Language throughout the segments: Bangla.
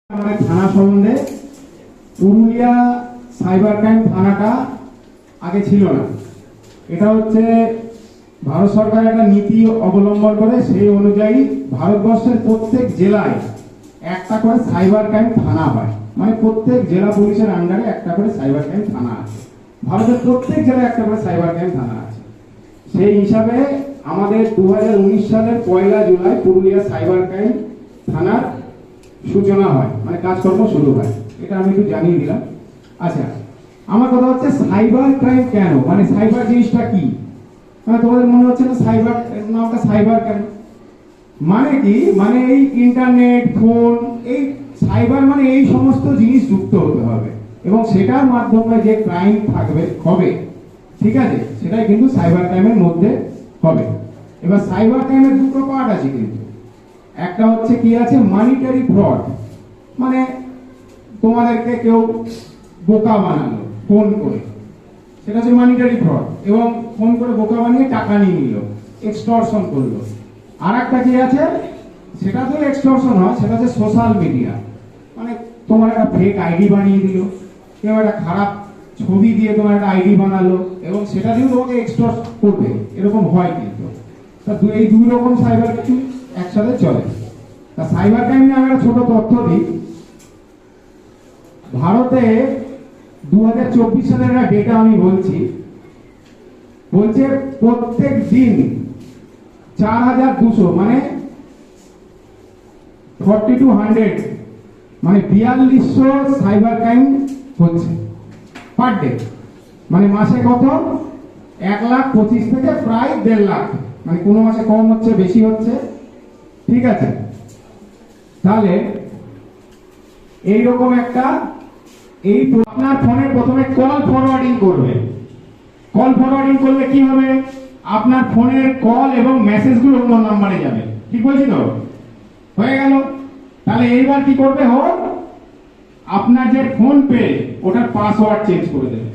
আমাদের থানা সম্বন্ধে পুরুলিয়া সাইবার ক্রাইম থানাটা আগে ছিল না। এটা হচ্ছে ভারত সরকার একটা নীতি অবলম্বন করে, সেই অনুযায়ী ভারতবর্ষের প্রত্যেক জেলায় একটা করে সাইবার ক্রাইম থানা হয়। মানে প্রত্যেক জেলা পুলিশের আন্ডারে একটা করে সাইবার ক্রাইম থানা আছে। ভারতের প্রত্যেক জেলায় একটা করে সাইবার ক্রাইম থানা আছে। সেই হিসাবে আমাদের 2019 সালের 1 জুলাই পুরুলিয়া সাইবার ক্রাইম থানার সূচনা হয়, মানে কাজকর্ম শুরু হয়। এটা আমি একটু জানিয়ে দিলাম। আচ্ছা, আমার কথা হচ্ছে সাইবার ক্রাইম কেন, মানে সাইবার জিনিসটা কি? মানে তোমাদের মনে হচ্ছে না সাইবার নামটা সাইবার ক্রাইম মানে কি? মানে এই ইন্টারনেট, ফোন, এই সাইবার মানে এই সমস্ত জিনিস যুক্ত হতে হবে এবং সেটার মাধ্যমে যে ক্রাইম থাকবে হবে, ঠিক আছে, সেটাই কিন্তু সাইবার ক্রাইমের মধ্যে হবে। এবার সাইবার ক্রাইমের দুটো পার্ট আছে কিন্তু। একটা হচ্ছে কি আছে, মানিটারি ফ্রড, মানে তোমাদেরকে কেউ বোকা বানালো ফোন করে, সেটা হচ্ছে মানিটারি ফ্রড, এবং ফোন করে বোকা বানিয়ে টাকা নিয়ে নিল, এক্সটর্শন করলো। আর একটা কি আছে, সেটা তো এক্সটর্শন হয়, সেটা হচ্ছে সোশ্যাল মিডিয়া, মানে তোমার একটা ফেক আইডি বানিয়ে দিল, কেউ একটা খারাপ ছবি দিয়ে তোমার একটা আইডি বানালো এবং সেটা দিয়ে তোমাকে এক্সটর্ট করবে, এরকম হয় কিন্তু। তা এই দুই রকম সাইবার ক্রাইম একসাথে চলে। তা সাইবার ক্রাইম নিয়ে আমি একটা ছোট তথ্য দিই। ভারতে 2024 সালের একটা ডেটা আমি বলছে প্রত্যেক দিন 4200 মানে 4200 মানে 4200 সাইবার ক্রাইম হচ্ছে পার ডে। মানে মাসে কত? 1,25,000 থেকে প্রায় 1.5 লাখ, মানে কোনো মাসে কম হচ্ছে, বেশি হচ্ছে, ঠিক আছে। তাহলে এইরকম একটা এই আপনার ফোনে প্রথমে কল ফরওয়ার্ডিং করবে। কল ফরওয়ার্ডিং করলে কি হবে? আপনার ফোনের কল এবং মেসেজগুলো অন্য নম্বরে যাবে, ঠিক বলছি তো? হয়ে গেল। তাহলে এইবার কি করবে? আপনার যে ফোন পে, ওটার পাসওয়ার্ড চেঞ্জ করে দেবে।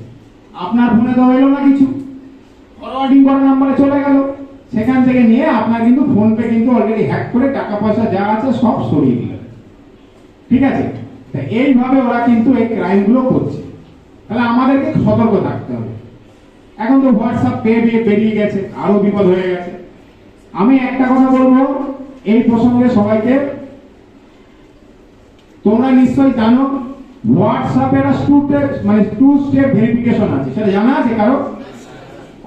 আপনার ফোনে তো এলো না কিছু, ফরওয়ার্ডিং করা নম্বরে চলে গেল, সেখান থেকে নিয়ে আপনার কিন্তু ফোন পে কিন্তু অলরেডি হ্যাক করে টাকা পয়সা যা আছে সব সরিয়ে দিল, ঠিক আছে। এইভাবে ওরা কিন্তু এই ক্রাইমগুলো করছে। তাহলে আমাদেরকে সতর্ক থাকতে হবে। এখন তো হোয়াটসঅ্যাপ পে বেরিয়ে গেছে, আরো বিপদ হয়ে গেছে। আমি একটা কথা বলবো এই প্রসঙ্গে সবাইকে, তোমরা নিশ্চয়ই জানো হোয়াটসঅ্যাপের টু স্টেপ ভেরিফিকেশন আছে, সেটা জানা আছে কারো?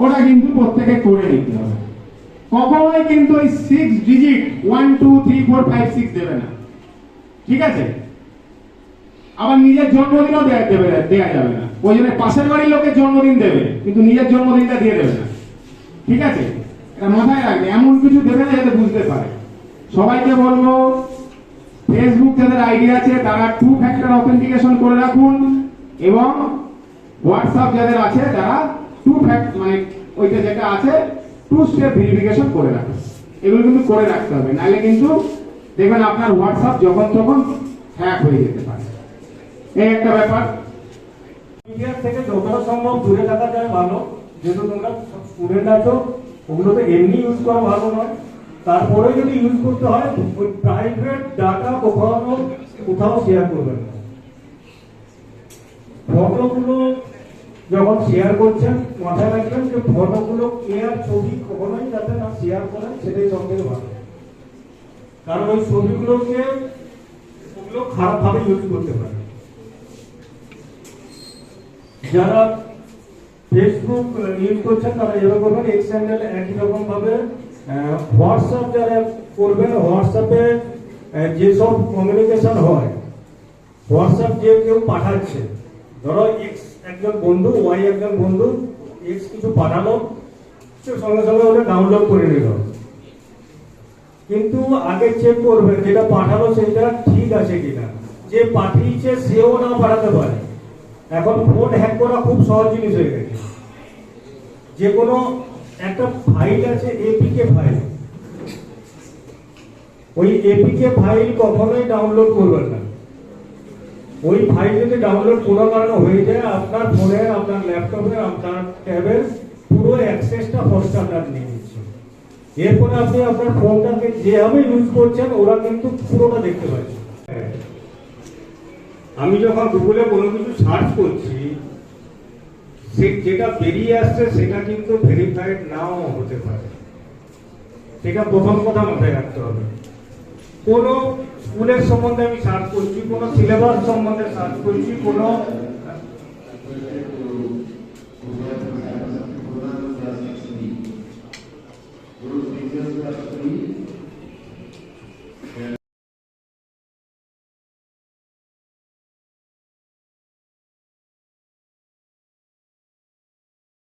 ওটা কিন্তু প্রত্যেকে করে নিতে হবে। কখনোই কিন্তু ওই 6 ডিজিট 1 2 3 4 5 6 দেবে না, ঠিক আছে। আবার নিজের জন্মদিনও দেয়া যাবে না। ওই জন্য পাশের বাড়ির লোকের জন্মদিন দেবে, কিন্তু নিজের জন্মদিনটা দিয়ে দেবে না, ঠিক আছে। এটা মাথায় রাখবে, এমন কিছু দেবে না যাতে বুঝতে পারে। সবাইকে বলবো ফেসবুক যাদের আইডি আছে তারা 2 ফ্যাক্টর অথেন্টিকেশন করে রাখুন, এবং হোয়াটসঅ্যাপ যাদের আছে তারা 2 ফ্যাক্টর মানে ওইটা যেটা আছে 2 স্টেপ ভেরিফিকেশন করে রাখুন। এগুলো কিন্তু করে রাখতে হবে, নাহলে কিন্তু দেখবেন আপনার হোয়াটসঅ্যাপ যখন তখন হ্যাক হয়ে যেতে পারে। এই একটা ব্যাপার। মিডিয়া থেকে যতটা সম্ভব দূরে থাকা যায় ভালো, যেহেতু তোমরা স্টুডেন্ট আছো, ওগুলো তো এমনি ইউজ করা ভালো নয়। তারপরে যদি ইউজ করতে হয়, ওই প্রাইভেট ডাটা কোথাও শেয়ার করবেন না। ফটোগুলো যখন শেয়ার করছেন মাথায় রাখবেন যে ফটোগুলো ক্লিয়ার ছবি কখনোই যাতে না শেয়ার করেন, সেটাই সবথেকে ভালো। কারণ ওই ছবিগুলোকে ওগুলো খারাপভাবে ইউজ করতে পারে। যারা ফেসবুক ইউজ করছেন তারা এরকম এক্স হ্যান্ডেল একই রকম ভাবে হোয়াটসঅ্যাপ যারা করবেন, হোয়াটসঅ্যাপে যেসব কমিউনিকেশন হয়, হোয়াটসঅ্যাপ যে কেউ পাঠাচ্ছে, ধরো এক্স একজন বন্ধু, ওয়াই একজন বন্ধু, এক্স কিছু পাঠালো, সে সঙ্গে সঙ্গে ওটা ডাউনলোড করে নিল। কিন্তু আগে চেক করবেন যেটা পাঠালো সেটা ঠিক আছে কিনা, যে পাঠিয়েছে সেও না পাঠাতে পারে। এখন ফোন হ্যাক করা খুব সহজ জিনিস হয়ে গেছে। যে কোনো একটা ফাইল আছে, এপিকে ফাইল, ওই এপিকে ফাইল কখনোই ডাউনলোড করবেন না। ওই ফাইল যদি ডাউনলোড কোনো কারণে হয়ে যায়, আপনার ফোনে, আপনার ল্যাপটপে, আপনার ট্যাবের পুরো অ্যাক্সেসটা ফরস্টার নিয়ে নিচ্ছে। এরপরে আপনি আপনার ফোনটাকে যেভাবে ইউজ করছেন ওরা কিন্তু পুরোটা দেখতে পাচ্ছে। আমি যখন গুগলে কোনো কিছু সার্চ করছি, যেটা বেরিয়ে আসছে সেটা কিন্তু ভেরিফাইড নাও হতে পারে। সেটা প্রথম কথা মাথায় রাখতে হবে। কোনো স্কুলের সম্বন্ধে আমি সার্চ করছি, কোনো সিলেবাস সম্বন্ধে সার্চ করছি, কোনো